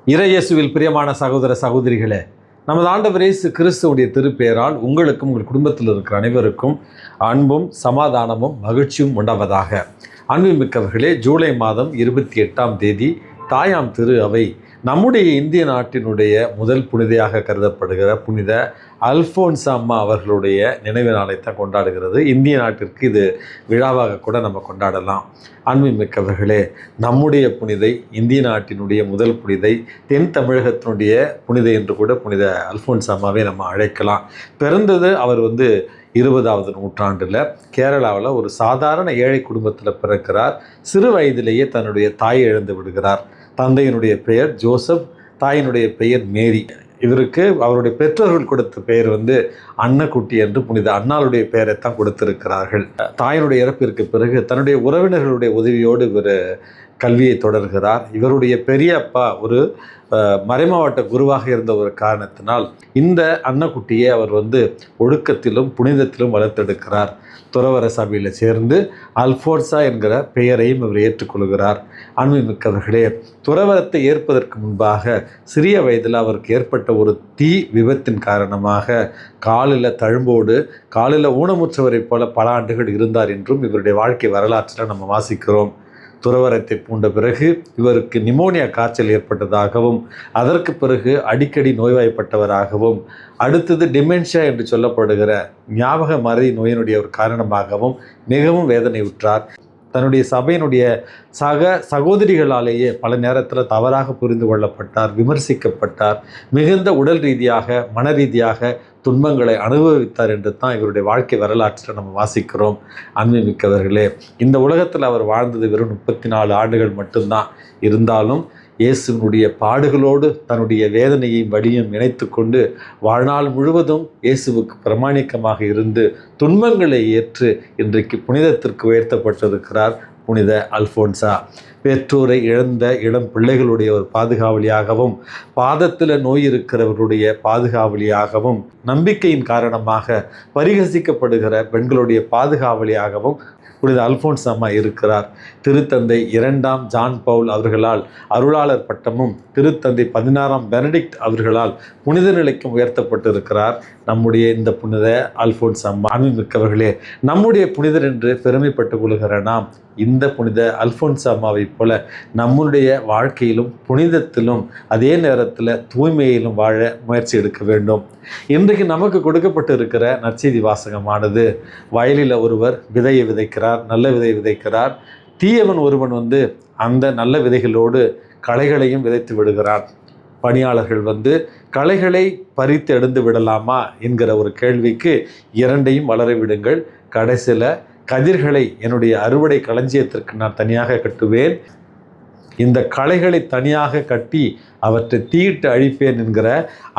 இறையேசுவில் பிரியமான சகோதர சகோதரிகளே, நமது ஆண்டவர் இயேசு கிறிஸ்துவுடைய திருப்பெயரால் உங்களுக்கும் உங்கள் குடும்பத்தில் இருக்கிற அனைவருக்கும் அன்பும் சமாதானமும் மகிழ்ச்சியும் உண்டாவதாக. அன்புமிக்கவர்களே, ஜூலை மாதம் 28ஆம் தேதி தாயாம் திரு அவை நம்முடைய இந்திய நாட்டினுடைய முதல் புனிதையாக கருதப்படுகிற புனித அல்ஃபோன்சா அம்மா அவர்களுடைய நினைவு நாளைத்தான் கொண்டாடுகிறது. இந்திய நாட்டிற்கு இது விழாவாக கூட நம்ம கொண்டாடலாம். அன்புமிக்கவர்களே, நம்முடைய புனிதை, இந்திய நாட்டினுடைய முதல் புனிதை, தென் தமிழகத்தினுடைய புனிதை என்று கூட புனித அல்ஃபோன்சா அம்மாவை நம்ம அழைக்கலாம். பிறந்தது அவர் 20வது நூற்றாண்டில் கேரளாவில் ஒரு சாதாரண ஏழை குடும்பத்தில் பிறக்கிறார். சிறு வயதிலேயே தன்னுடைய தாயை இழந்து விடுகிறார். தந்தையினுடைய பெயர் ஜோசப், தாயினுடைய பெயர் மேரி. இவருக்கு அவருடைய பெற்றோர்கள் கொடுத்த பெயர் அன்னக்குட்டி என்று புனித அன்னாளுடைய பெயரைத்தான் கொடுத்திருக்கிறார்கள். தாயினுடைய இறப்பிற்கு பிறகு தன்னுடைய உறவினர்களுடைய உதவியோடு இவர் கல்வியை தொடர்கிறார். இவருடைய பெரிய அப்பா ஒரு மறைமாவட்ட குருவாக இருந்த ஒரு காரணத்தினால் இந்த அன்னக்குட்டியை அவர் ஒழுக்கத்திலும் புனிதத்திலும் வளர்த்தெடுக்கிறார். துறவர சபையில் சேர்ந்து அல்ஃபோன்சா என்கிற பெயரையும் இவர் ஏற்றுக்கொள்கிறார். அன்புமிக்கவர்களே, துறவரத்தை ஏற்பதற்கு முன்பாக சிறிய வயதில் அவருக்கு ஏற்பட்ட ஒரு தீ விபத்தின் காரணமாக காலில் தழும்போடு, காலில் ஊனமுற்றவரை போல பல ஆண்டுகள் இருந்தார் என்றும் இவருடைய வாழ்க்கை வரலாற்றில் நம்ம வாசிக்கிறோம். துறவரத்தை பூண்ட பிறகு இவருக்கு நிமோனியா காய்ச்சல் ஏற்பட்டதாகவும், அதற்கு பிறகு அடிக்கடி நோய்வாய்ப்பட்டவராகவும், அடுத்தது டிமென்ஷியா என்று சொல்லப்படுகிற ஞாபக மறதி நோயினுடைய ஒரு காரணமாகவும் மிகவும் வேதனையுற்றார். தன்னுடைய சபையினுடைய சகோதரிகளாலேயே பல நேரத்தில் தவறாக புரிந்து கொள்ளப்பட்டார், விமர்சிக்கப்பட்டார், மிகுந்த உடல் ரீதியாக மன ரீதியாக துன்பங்களை அனுபவித்தார் என்று தான் இவருடைய வாழ்க்கை வரலாற்றில் நம்ம வாசிக்கிறோம். அன்புமிக்கவர்களே, இந்த உலகத்தில் அவர் வாழ்ந்தது வெறும் 34 ஆண்டுகள் மட்டும்தான். இருந்தாலும் இயேசுவினுடைய பாடுகளோடு தன்னுடைய வேதனையையும் வலியும் இணைத்து கொண்டு வாழ்நாள் முழுவதும் இயேசுவுக்கு பிரமாணிக்கமாக இருந்து துன்பங்களை ஏற்று இன்றைக்கு புனிதத்திற்கு உயர்த்தப்பட்டிருக்கிறார் புனித அல்ஃபோன்சா. பெற்றோரை இழந்த இளம் பிள்ளைகளுடைய ஒரு பாதுகாவலியாகவும், பாதத்தில் நோய் இருக்கிறவர்களுடைய பாதுகாவலியாகவும், நம்பிக்கையின் காரணமாக பரிகசிக்கப்படுகிற பெண்களுடைய பாதுகாவலியாகவும் புனித அல்ஃபோன்சா அம்மா இருக்கிறார். திருத்தந்தை 2ஆம் ஜான் பவுல் அவர்களால் அருளாளர் பட்டமும், திருத்தந்தை 16ஆம் பெனடிக்ட் அவர்களால் புனித நிலைக்கும் உயர்த்தப்பட்டிருக்கிறார் நம்முடைய இந்த புனித அல்ஃபோன்சா அம்மா. அன்புமிக்கவர்களே, நம்முடைய புனிதர் என்று பெருமைப்பட்டுக் கொள்கிற நாம் இந்த புனித அல்ஃபோன்சா அம்மாவை போல நம்முடைய வாழ்க்கையிலும் புனிதத்திலும் அதே நேரத்தில் தூய்மையிலும் வாழ முயற்சி எடுக்க வேண்டும். இன்றைக்கு நமக்கு கொடுக்கப்பட்டு இருக்கிற நற்செய்தி வாசகமானது, வயலில் ஒருவர் விதையை விதைக்கிறார், நல்ல விதை விதைக்கிறார். தீயவன் ஒருவன் அந்த நல்ல விதைகளோடு களைகளையும் விதைத்து விடுகிறான். பணியாளர்கள் களைகளை பறித்து எடுந்து விடலாமா என்கிற ஒரு கேள்விக்கு, இரண்டையும் வளர விடுங்கள், கடைசியில் கதிர்களை என்னுடைய அறுவடை களஞ்சியத்திற்கு நான் தனியாக கட்டுவேன், இந்த களைகளை தனியாக கட்டி அவற்றை தீயிட்டு அழிப்பேன் என்கிற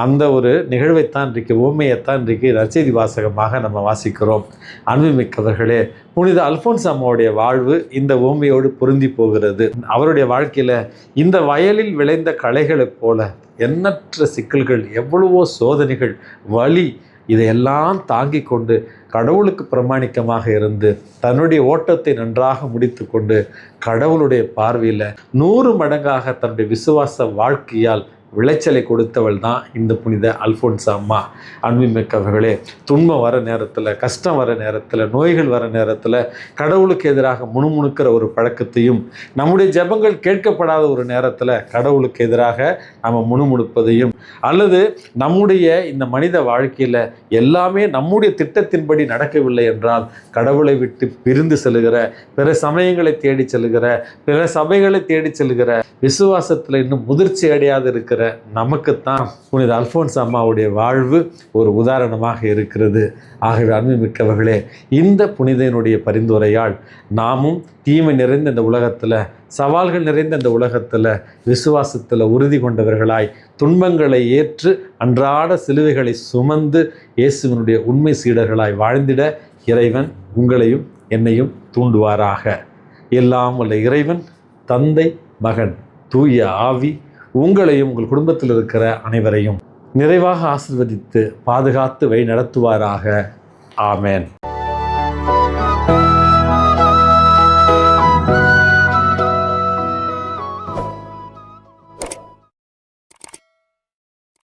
அந்த ஒரு நிகழ்வைத்தான் இன்றைக்கு, உவமையைத்தான் இன்றைக்கு நற்செய்தி வாசகமாக நம்ம வாசிக்கிறோம். அன்புமிக்கவர்களே, புனித அல்ஃபோன்சா அம்மாவுடைய வாழ்வு இந்த உவமையோடு பொருந்தி போகிறது. அவருடைய வாழ்க்கையில் இந்த வயலில் விளைந்த களைகளைப் போல எண்ணற்ற சிக்கல்கள், எவ்வளவோ சோதனைகள், வலி, இதையெல்லாம் தாங்கி கொண்டு கடவுளுக்கு பிரமாணிக்கமாக இருந்து தன்னுடைய ஓட்டத்தை நன்றாக முடித்து கொண்டு கடவுளுடைய பார்வையில் 100 மடங்காக தன்னுடைய விசுவாச வாழ்க்கையால் விளைச்சலை கொடுத்தவள் தான் இந்த புனித அல்ஃபோன்சா அம்மா. அன்புமிக்கவர்களே, துன்பம் வர நேரத்தில், கஷ்டம் வர நேரத்தில், நோய்கள் வர நேரத்தில் கடவுளுக்கு எதிராக முணுமுணுக்கிற ஒரு பழக்கத்தையும், நம்முடைய ஜெபங்கள் கேட்கப்படாத ஒரு நேரத்தில் கடவுளுக்கு எதிராக நம்ம முணுமுணுப்பதையும், அல்லது நம்முடைய இந்த மனித வாழ்க்கையில் எல்லாமே நம்முடைய திட்டத்தின்படி நடக்கவில்லை என்றால் கடவுளை விட்டு பிரிந்து செல்கிற, பிற சமயங்களை தேடி செல்கிற, பிற சபைகளை தேடி செல்கிற, விசுவாசத்தில் இன்னும் முதிர்ச்சி அடையாது இருக்கிற நமக்குத்தான் புனித அல்ஃபோன்சா அம்மாவுடைய வாழ்வு ஒரு உதாரணமாக இருக்கிறது. ஆகவே அன்புமிக்கவர்களே, இந்த புனிதனுடைய பரிந்துரையால் நாமும் தீமை நிறைந்த இந்த உலகத்தில், சவால்கள் நிறைந்த இந்த உலகத்தில் விசுவாசத்தில் உறுதி கொண்டவர்களாய், துன்பங்களை ஏற்று அன்றாட சிலுவைகளை சுமந்து இயேசுவினுடைய உண்மை சீடர்களாய் வாழ்ந்திட இறைவன் உங்களையும் என்னையும் தூண்டுவாராக. எல்லாம் வல்ல இறைவன், தந்தை, மகன், தூய ஆவி உங்களையும் உங்கள் குடும்பத்தில் இருக்கிற அனைவரையும் நிறைவாக ஆசீர்வதித்து பாதுகாத்து வழி நடத்துவாராக. ஆமேன்.